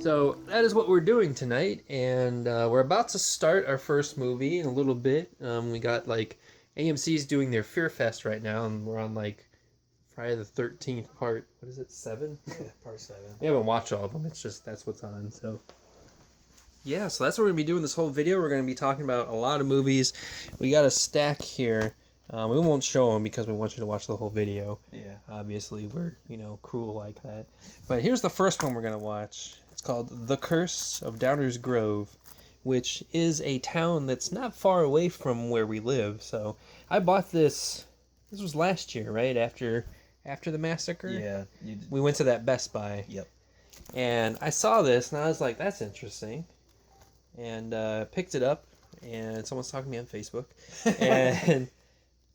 So that is what we're doing tonight, and we're about to start our first movie in a little bit. We got like AMC's doing their Fear Fest right now, and we're on like Friday the 13th part. What is it? 7? Yeah, part 7. We haven't watched all of them. It's just that's what's on. So yeah, so that's what we're gonna be doing this whole video. We're gonna be talking about a lot of movies. We got a stack here. We won't show them because we want you to watch the whole video. Yeah. Obviously, we're cruel like that. But here's the first one we're gonna watch. It's called The Curse of Downers Grove, which is a town that's not far away from where we live. So I bought this. This was last year, right after the massacre. Yeah. We went to that Best Buy. Yep. And I saw this, and I was like, "That's interesting," and picked it up. And someone's talking to me on Facebook, and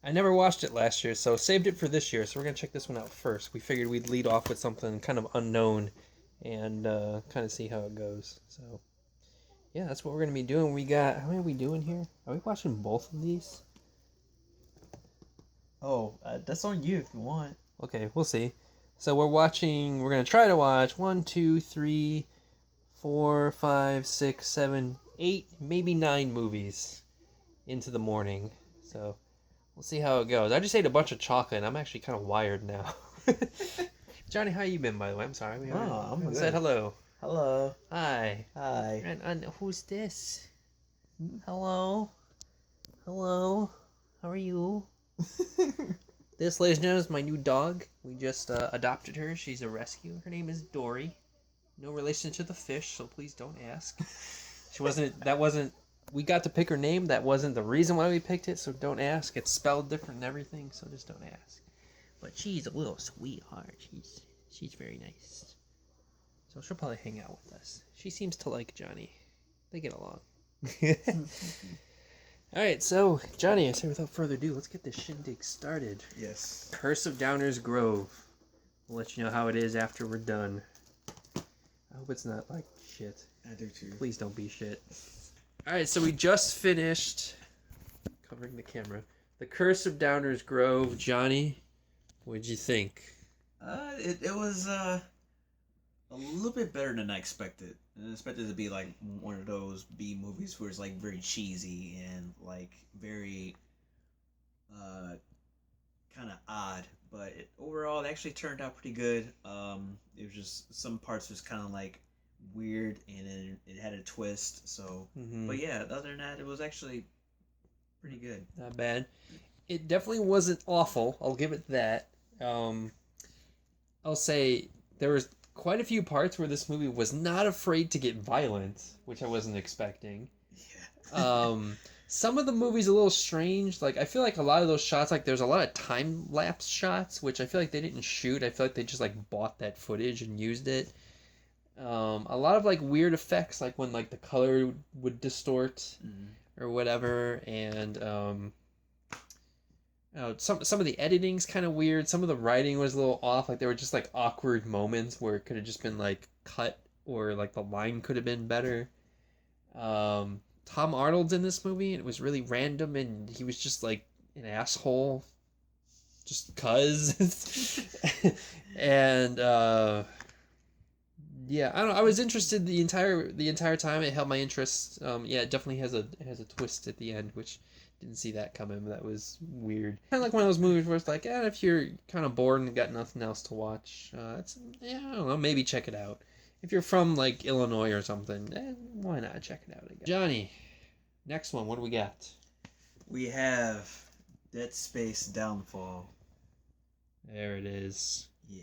I never watched it last year, so saved it for this year. So we're gonna check this one out first. We figured we'd lead off with something kind of unknown, and kind of see how it goes. So yeah, that's what we're gonna be doing. We got how many are we doing here? Are we watching both of these? Oh, that's on you if you want. Okay, we'll see. So we're gonna try to watch 1, 2, 3, 4, 5, 6, 7, 8, maybe 9 movies into the morning. So we'll see how it goes. I just ate a bunch of chocolate and I'm actually kind of wired now. Johnny, how you been, by the way? I'm sorry. I'm good. Said hello. Hello. Hi. Hi. And who's this? Hello. Hello. How are you? This, ladies and gentlemen, is my new dog. We just adopted her. She's a rescue. Her name is Dory. No relation to the fish, so please don't ask. We got to pick her name. That wasn't the reason why we picked it, so don't ask. It's spelled different and everything, so just don't ask. But she's a little sweetheart. She's very nice. So she'll probably hang out with us. She seems to like Johnny. They get along. Alright, so, Johnny, I say without further ado, let's get this shindig started. Yes. Curse of Downers Grove. We'll let you know how it is after we're done. I hope it's not like shit. I do too. Please don't be shit. Alright, so we just finished covering the camera. The Curse of Downers Grove. Johnny, what'd you think? It was a little bit better than I expected. I expected it to be like one of those B movies where it's like very cheesy and like very kind of odd, but overall it actually turned out pretty good. It was just some parts was kind of like weird and then it had a twist. So, but yeah, other than that, it was actually pretty good. Not bad. It definitely wasn't awful. I'll give it that. I'll say there was quite a few parts where this movie was not afraid to get violent, which I wasn't expecting. Yeah. Some of the movies a little strange. Like, I feel like a lot of those shots, like, there's a lot of time-lapse shots, which I feel like they didn't shoot. I feel like they just, like, bought that footage and used it. A lot of, like, weird effects, like when, like, the color would distort or whatever, and, some of the editing's kind of weird. Some of the writing was a little off. Like, there were just, like, awkward moments where it could have just been, like, cut or, like, the line could have been better. Tom Arnold's in this movie, and it was really random, and he was just, like, an asshole. Just 'cause. And, yeah, I don't know. I was interested the entire time. It held my interest. Yeah, it definitely has a twist at the end, which didn't see that coming. That was weird. Kind of like one of those movies where it's like, if you're kind of bored and got nothing else to watch, I don't know, maybe check it out. If you're from like Illinois or something, why not check it out? I guess. Johnny, next one. What do we got? We have Dead Space Downfall. There it is. Yeah.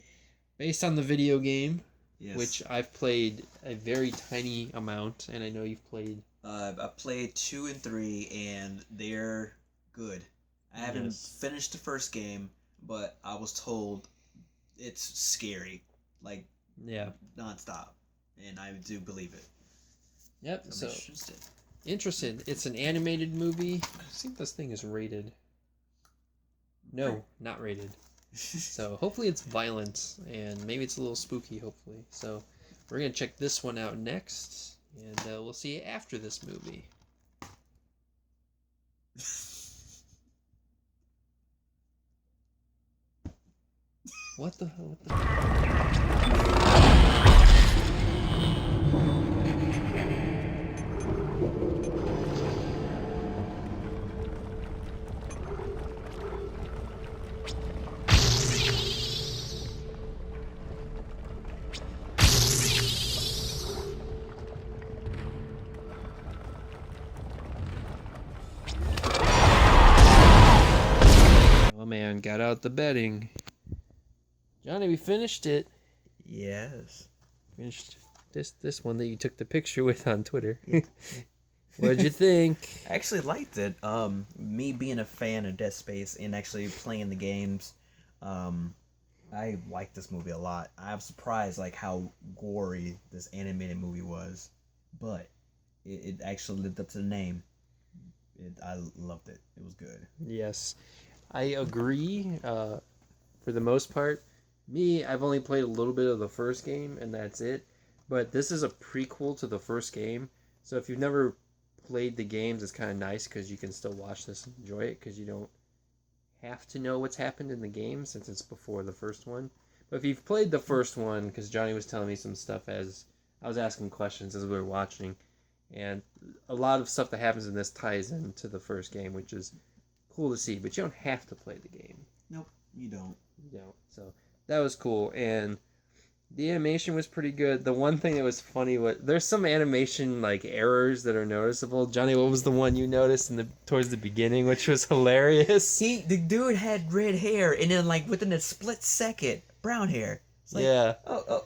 Based on the video game. Yes. Which I've played a very tiny amount, and I know you've played. I played 2 and 3, and they're good. I haven't finished the first game, but I was told it's scary, like nonstop, and I do believe it. Yep. I'm so interested. It's an animated movie. I think this thing is rated. No, not rated. So hopefully it's violent and maybe it's a little spooky, hopefully. So we're going to check this one out next, and we'll see you after this movie. What the hell? man got out the bedding. Johnny, we finished it. Yes. Finished this one that you took the picture with on Twitter. What'd you think? I actually liked it. Me being a fan of Dead Space and actually playing the games, I liked this movie a lot. I'm surprised like how gory this animated movie was, but it actually lived up to the name. I loved it. It was good. Yes, I agree. For the most part, I've only played a little bit of the first game, and that's it. But this is a prequel to the first game, so if you've never played the games, it's kind of nice because you can still watch this and enjoy it because you don't have to know what's happened in the game since it's before the first one. But if you've played the first one, because Johnny was telling me some stuff as I was asking questions as we were watching, and a lot of stuff that happens in this ties into the first game, which is cool to see. But you don't have to play the game. Nope, you don't. You don't. So that was cool, and the animation was pretty good. The one thing that was funny was there's some animation like errors that are noticeable. Johnny, what was the one you noticed towards the beginning, which was hilarious? The dude had red hair, and then like within a split second, brown hair. It's like, yeah.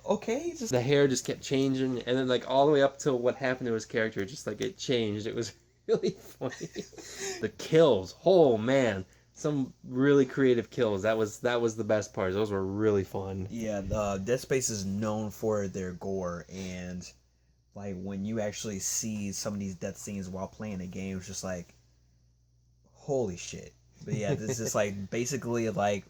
Okay. Just The hair just kept changing, and then like all the way up to what happened to his character, just like it changed. It was really funny. The kills, oh man, some really creative kills. That was the best part. Those were really fun. Yeah, Dead Space is known for their gore, and like when you actually see some of these death scenes while playing the game, it's just like, holy shit. But yeah, this is like basically like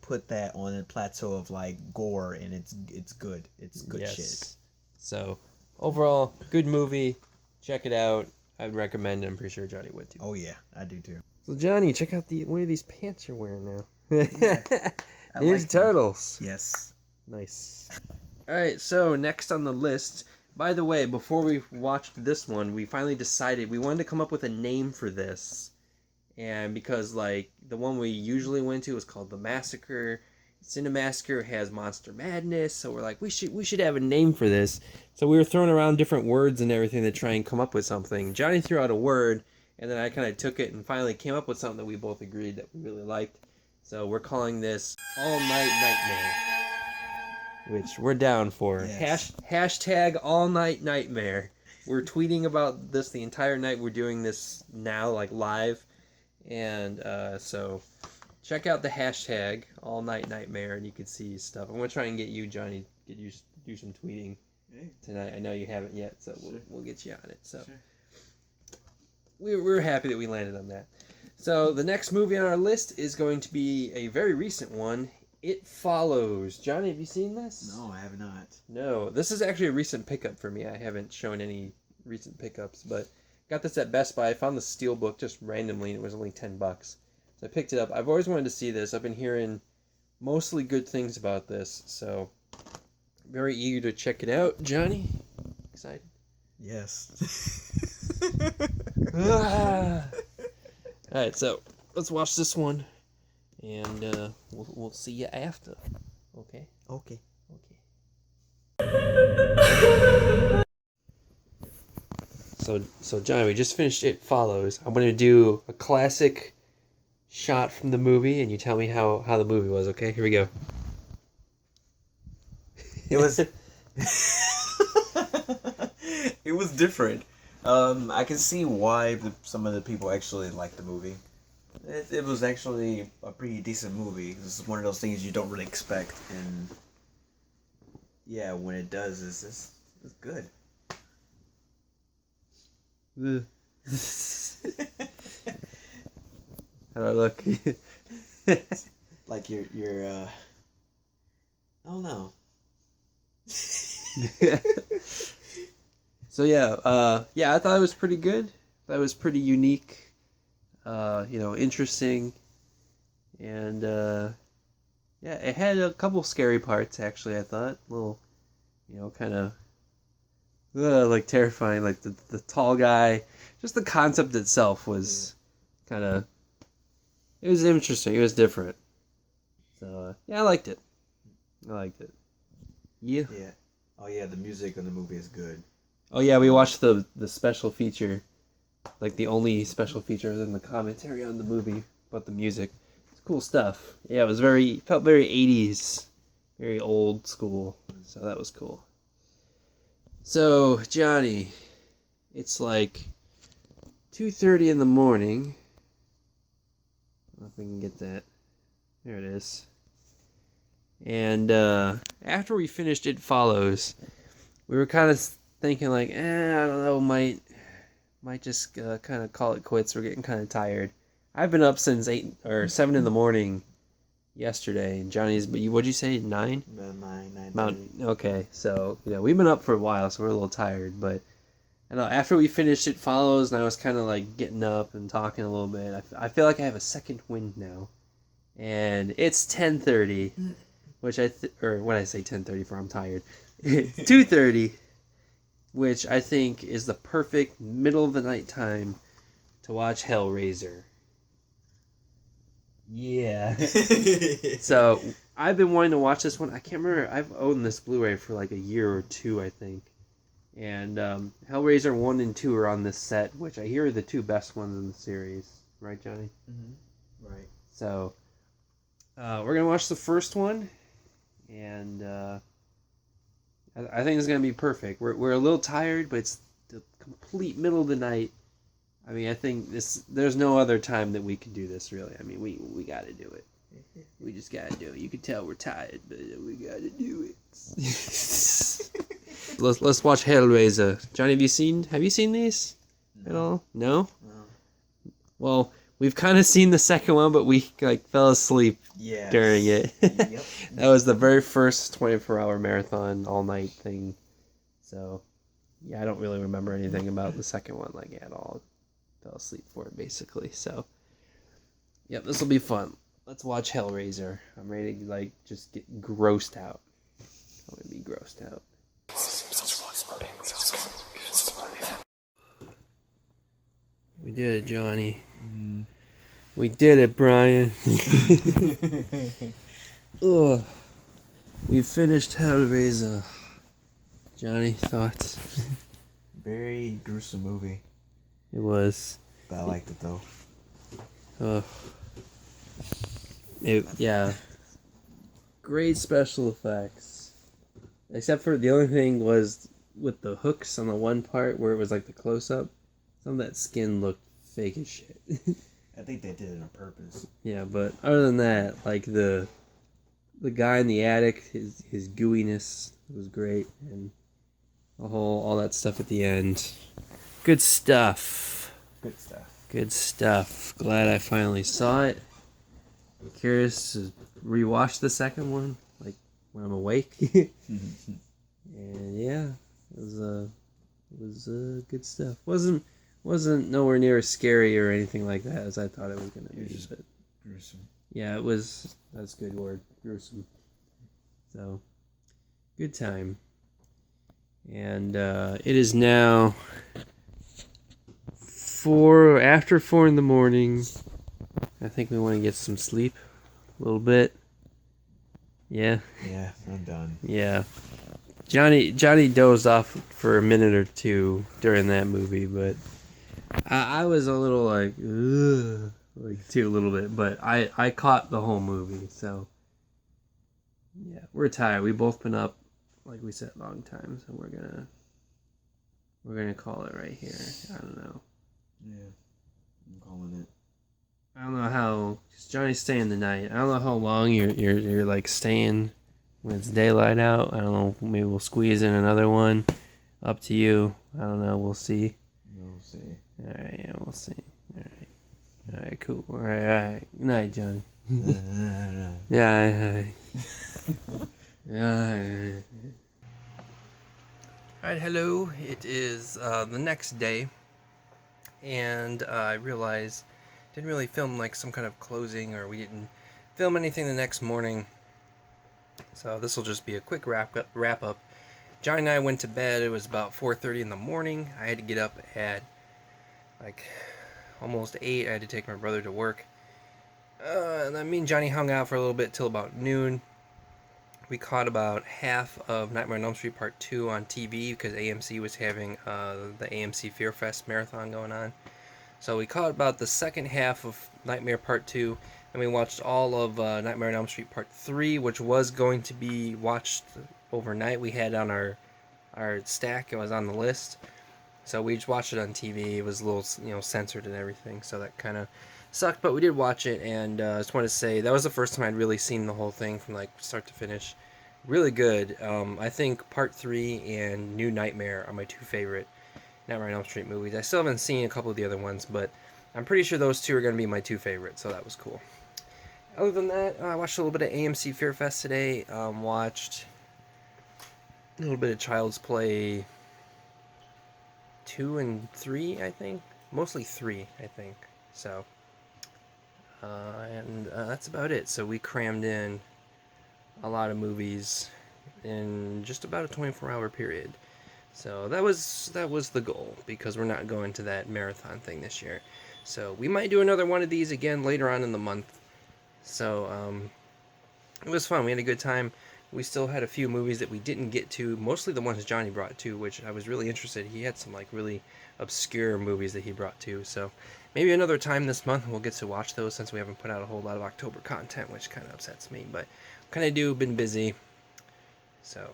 put that on a plateau of like gore, and it's good. It's good shit. So overall, good movie. Check it out. I'd recommend it. I'm pretty sure Johnny would too. Oh yeah, I do too. So Johnny, check out one of these pants you're wearing now. I Ninja like Turtles. Yes. Nice. All right, so next on the list. By the way, before we watched this one, we finally decided we wanted to come up with a name for this, and because like the one we usually went to was called The Massacre. Cinemassacre has Monster Madness, so we're like we should have a name for this. So we were throwing around different words and everything to try and come up with something. Johnny threw out a word, and then I kind of took it and finally came up with something that we both agreed that we really liked. So we're calling this All Night Nightmare, which we're down for. Yes. Hashtag All Night Nightmare. We're tweeting about this the entire night. We're doing this now, like live, and so check out the hashtag All Night Nightmare, and you can see stuff. I'm gonna try and get you, Johnny, do some tweeting tonight. I know you haven't yet, so we'll get you on it. So we're happy that we landed on that. So the next movie on our list is going to be a very recent one. It Follows. Johnny, have you seen this? No, I have not. No, this is actually a recent pickup for me. I haven't shown any recent pickups, but got this at Best Buy. I found the Steelbook just randomly, and it was only $10. So I picked it up. I've always wanted to see this. I've been hearing mostly good things about this, so very eager to check it out. Johnny, excited? Yes. All right, so let's watch this one, and we'll see you after. Okay. Okay. So Johnny, we just finished It Follows. I'm gonna do a classic shot from the movie, and you tell me how the movie was. Okay, here we go. It was it was different. I can see why some of the people actually like the movie. It was actually a pretty decent movie. This is one of those things you don't really expect, and yeah, when it does, it's good. How do I look? Like you're I don't know. So yeah, I thought it was pretty good. That was pretty unique, interesting, and yeah, it had a couple scary parts actually. I thought a little, kind of like terrifying, like the tall guy. Just the concept itself was kind of, it was interesting. It was different. So yeah, I liked it. Yeah. Yeah. Oh yeah, the music in the movie is good. Oh yeah, we watched the special feature, like the only special feature in the commentary on the movie, but the music. It's cool stuff. Yeah, it was felt very 80s, very old school. So that was cool. So, Johnny, it's like 2:30 in the morning. I don't know if we can get that. There it is. And after we finished It Follows, we were kind of thinking like, I don't know, might just kind of call it quits. We're getting kind of tired. I've been up since 8 or 7 in the morning yesterday, and Johnny's. But what'd you say? 9? 9. Okay, so we've been up for a while, so we're a little tired. But I know after we finished It Follows, and I was kind of like getting up and talking a little bit. I feel like I have a second wind now, and it's 10:30, which or when I say 10:30, for I'm tired. 2:30. Which I think is the perfect middle of the night time to watch Hellraiser. Yeah. So I've been wanting to watch this one. I can't remember. I've owned this Blu-ray for like a year or two, I think. And Hellraiser 1 and 2 are on this set, which I hear are the two best ones in the series. Right, Johnny? Mm-hmm. Right. So we're going to watch the first one. And I think it's going to be perfect. We're a little tired, but it's the complete middle of the night. I mean, I think there's no other time that we can do this, really. I mean, we got to do it. We just got to do it. You can tell we're tired, but we got to do it. Let's watch Hellraiser. Johnny, have you seen these at all? No? No. Well, we've kind of seen the second one, but we fell asleep during it. Yep. That was the very first 24-hour marathon all night thing. So, yeah, I don't really remember anything about the second one at all. Fell asleep for it basically. So, yep, this will be fun. Let's watch Hellraiser. I'm ready to just get grossed out. I'm gonna be grossed out. We did it, Johnny. Mm. We did it, Brian. Ugh. We finished Hellraiser. Johnny, thoughts? Very gruesome movie. It was. But I liked it though. Ugh. Yeah. Great special effects. Except for the only thing was with the hooks on the one part where it was the close up. Some of that skin looked fake as shit. I think they did it on purpose. Yeah, but other than that, the guy in the attic, his gooiness was great, and all that stuff at the end. Good stuff. Good stuff. Good stuff. Glad I finally saw it. Curious to rewatch the second one, when I'm awake. And yeah, it was good stuff. Wasn't nowhere near as scary or anything like that as I thought it was gonna be. Just but gruesome. yeah, it was. That's a good word, gruesome. So, good time. And it is now after 4 in the morning. I think we want to get some sleep a little bit. Yeah. Yeah, I'm done. Yeah. Johnny dozed off for a minute or two during that movie, but I was a little too a little bit, but I caught the whole movie, so yeah, we're tired. We both been up, like we said, a long time, so we're gonna call it right here. I don't know. Yeah, I'm calling it. I don't know how, cause Johnny's staying the night. I don't know how long you're staying when it's daylight out. I don't know. Maybe we'll squeeze in another one. Up to you. I don't know. We'll see. We'll see. All right. Yeah, we'll see. All right. Cool. All right. Good night, Johnny. Yeah. Yeah. All right. Hello. It is the next day, and I realized didn't really film some kind of closing, or we didn't film anything the next morning. So this will just be a quick wrap up. Johnny and I went to bed. It was about 4:30 in the morning. I had to get up at almost 8. I had to take my brother to work. And then me and Johnny hung out for a little bit till about noon. We caught about half of Nightmare on Elm Street Part 2 on TV because AMC was having the AMC Fear Fest marathon going on. So we caught about the second half of Nightmare Part 2. and we watched all of Nightmare on Elm Street Part 3, which was going to be watched overnight. We had on our stack, it was on the list. So we just watched it on TV. It was a little, censored and everything, so that kind of sucked. But we did watch it, and I just want to say that was the first time I'd really seen the whole thing from like start to finish. Really good. I think Part 3 and New Nightmare are my two favorite Nightmare on Elm Street movies. I still haven't seen a couple of the other ones, but I'm pretty sure those two are going to be my two favorites, so that was cool. Other than that, I watched a little bit of AMC Fear Fest today. Watched a little bit of Child's Play 2 and 3, I think. Mostly 3, I think. So, and that's about it. So we crammed in a lot of movies in just about a 24-hour period. So that was the goal, because we're not going to that marathon thing this year. So we might do another one of these again later on in the month. So it was fun. We had a good time. We still had a few movies that we didn't get to, mostly the ones Johnny brought too, which I was really interested. He had some like really obscure movies that he brought too. So maybe another time this month we'll get to watch those, since we haven't put out a whole lot of October content, which kind of upsets me, but been busy. So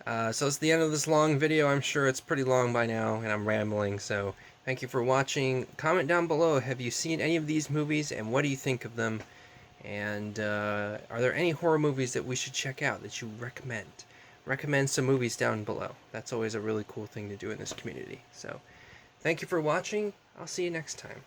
so it's the end of this long video. I'm sure it's pretty long by now, and I'm rambling, so thank you for watching. Comment down below, have you seen any of these movies, and what do you think of them? And are there any horror movies that we should check out that you recommend? Recommend some movies down below. That's always a really cool thing to do in this community. So, thank you for watching. I'll see you next time.